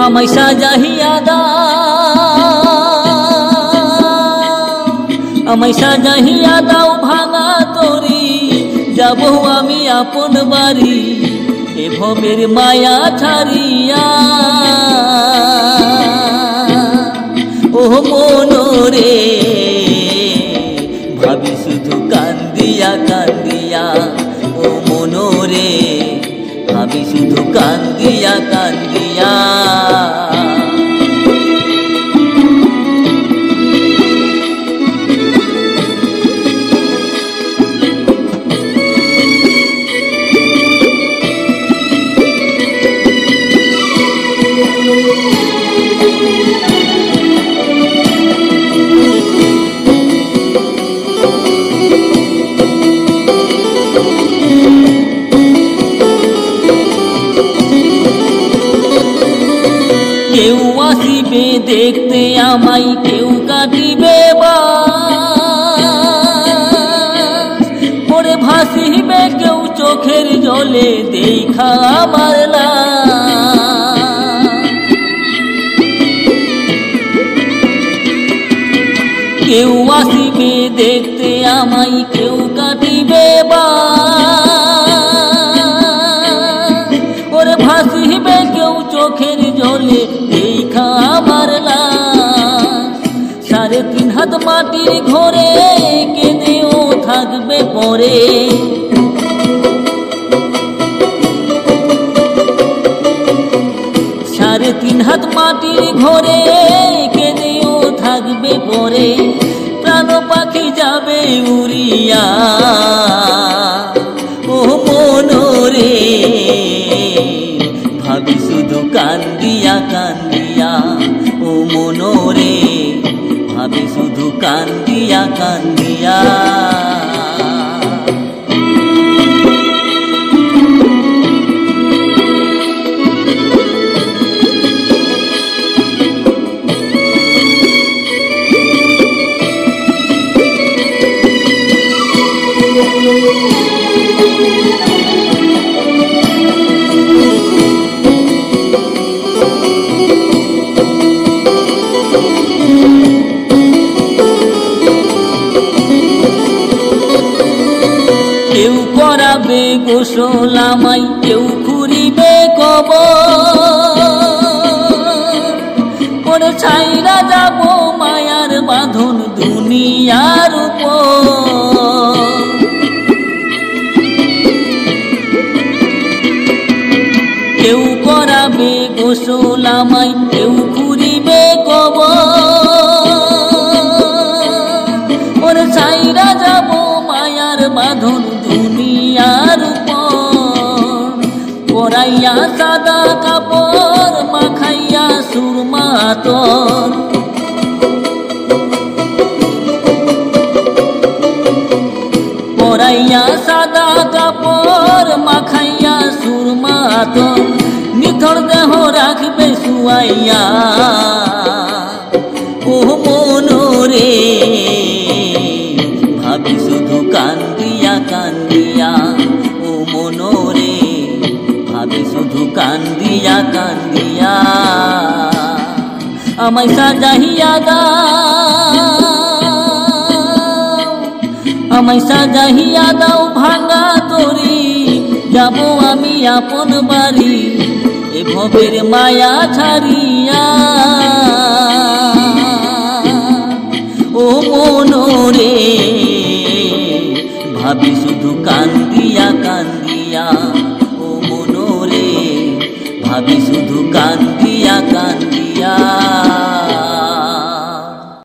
আমায় সাজাহিয়া দাও ভাঙা তরি, যাব আমি আপন বাড়ি এ ভবের মায়া ছাড়িয়া। ও মনরে ভাবি শুধু কান্দিয়া কান্দিয়া, ও মনরে ভাবি শুধু কান্দিয়া কান্দিয়া। কেউ আসিবে দেখতে আমায়, কেউ কাটিবে পরে ভাসিবে কেউ চোখের জলে দেখা আমার কেউ আসিবে দেখতে আমায়, কেউ কাটিবে ওরে ভাসিবে কেউ চোখের জলে দেখা আমার সাড়ে 3 হাত মাটির ঘরে কেঁদেও থাকবে পরে। সাড়ে 3 হাত মাটির ঘরে কেঁদেও থাকবে পরে, প্রাণ পাখি যাবে উড়িয়া। ও মনরে ভাবি শুধু কান্দিয়া কান্দিয়া, ও মনরে ভাবি শুধু কান্দিয়া কান্দিয়া। কেউ করাবে গোসল আমায়, কেউ খুঁড়িবে কবর, ছাইরা যাব মায়ার বাঁধন দুনিয়ার উপর। কেউ করাবে গোসল আমায়, কেউ খুঁড়িবে কবর, ছাইরা যাব মায়ার বাঁধন দুনিয়ার উপর। পরাইয়া সাদা কাপড় মাখাইয়া সুরমা তোর, পরাইয়া সাদা কাপড় মাখাইয়া সুরমা তোর, নিথর দেহ রাখবে শুয়াইয়া। ও মনরে ভাবি শুধু কান্দিয়া কান্দিয়া, ও মনরে ভাবি শুধু কান্দিয়া কান্দিয়া। আমায় সাজাহিয়া দাও ভাঙা তরি, যাব আমি আপন বাড়ি এ ভবের মায়া ছাড়িয়া। ও মনরে ভাবি শুধু কান্দিয়া কান্দিয়া, ও মনরে ভাবি শুধু কান্দিয়া কান্দিয়া।